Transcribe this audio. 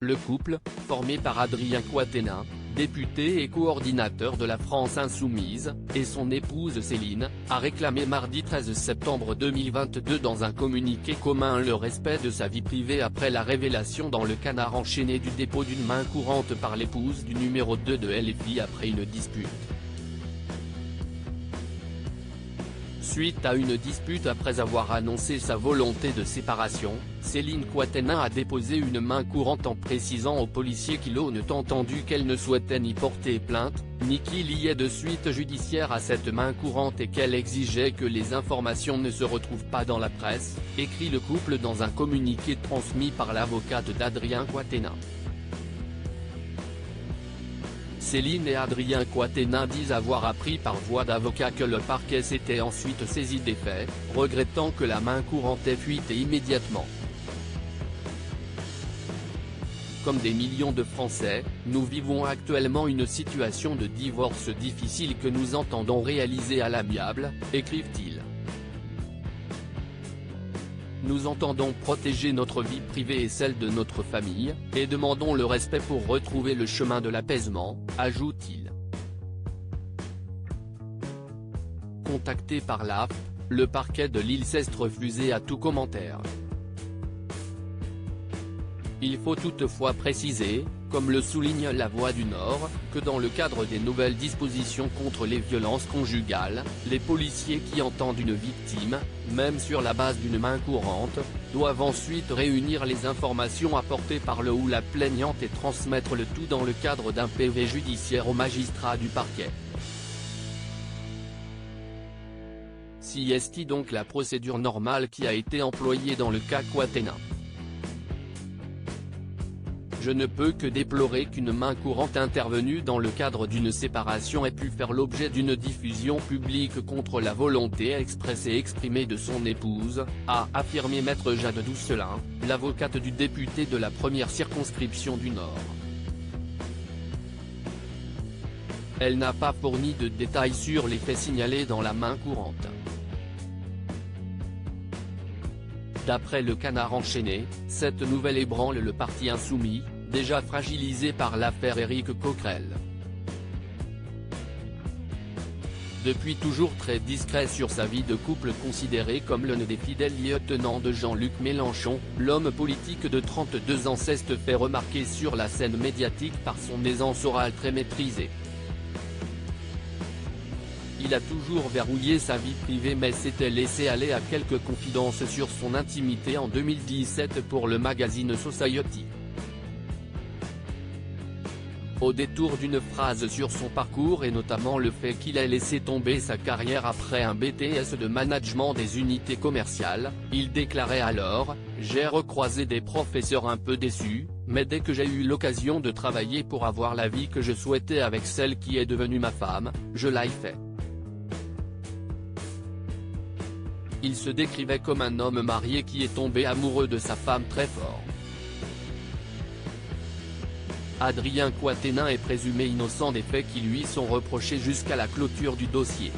Le couple, formé par Adrien Quatennens, député et coordinateur de la France Insoumise, et son épouse Céline, a réclamé mardi 13 septembre 2022 dans un communiqué commun le respect de sa vie privée après la révélation dans le Canard enchaîné du dépôt d'une main courante par l'épouse du numéro 2 de LFI après une dispute. Suite à une dispute après avoir annoncé sa volonté de séparation, Céline Quatennens a déposé une main courante en précisant aux policiers qu'ils ont entendu qu'elle ne souhaitait ni porter plainte, ni qu'il y ait de suite judiciaire à cette main courante et qu'elle exigeait que les informations ne se retrouvent pas dans la presse, écrit le couple dans un communiqué transmis par l'avocate d'Adrien Quatennens. Céline et Adrien Quatennens disent avoir appris par voie d'avocat que le parquet s'était ensuite saisi des faits, regrettant que la main courante ait fuité immédiatement. Comme des millions de Français, nous vivons actuellement une situation de divorce difficile que nous entendons réaliser à l'amiable, écrivent-ils. Nous entendons protéger notre vie privée et celle de notre famille, et demandons le respect pour retrouver le chemin de l'apaisement, ajoute-t-il. Contacté par l'AFP, le parquet de Lille s'est refusé à tout commentaire. Il faut toutefois préciser, comme le souligne La Voix du Nord, que dans le cadre des nouvelles dispositions contre les violences conjugales, les policiers qui entendent une victime, même sur la base d'une main courante, doivent ensuite réunir les informations apportées par le ou la plaignante et transmettre le tout dans le cadre d'un PV judiciaire au magistrat du parquet. Si est donc la procédure normale qui a été employée dans le cas Quatennens. Je ne peux que déplorer qu'une main courante intervenue dans le cadre d'une séparation ait pu faire l'objet d'une diffusion publique contre la volonté expressée et exprimée de son épouse, a affirmé maître Jade Doucelin, l'avocate du député de la première circonscription du Nord. Elle n'a pas fourni de détails sur les faits signalés dans la main courante. D'après le Canard enchaîné, cette nouvelle ébranle le parti insoumis, déjà fragilisé par l'affaire Éric Coquerel. Depuis toujours très discret sur sa vie de couple considéré comme l'un des fidèles lieutenants de Jean-Luc Mélenchon, l'homme politique de 32 ans s'est fait remarquer sur la scène médiatique par son aisance orale très maîtrisée. Il a toujours verrouillé sa vie privée mais s'était laissé aller à quelques confidences sur son intimité en 2017 pour le magazine Society. Au détour d'une phrase sur son parcours et notamment le fait qu'il ait laissé tomber sa carrière après un BTS de management des unités commerciales, il déclarait alors « J'ai recroisé des professeurs un peu déçus, mais dès que j'ai eu l'occasion de travailler pour avoir la vie que je souhaitais avec celle qui est devenue ma femme, je l'ai fait ». Il se décrivait comme un homme marié qui est tombé amoureux de sa femme très fort. Adrien Quatennens est présumé innocent des faits qui lui sont reprochés jusqu'à la clôture du dossier.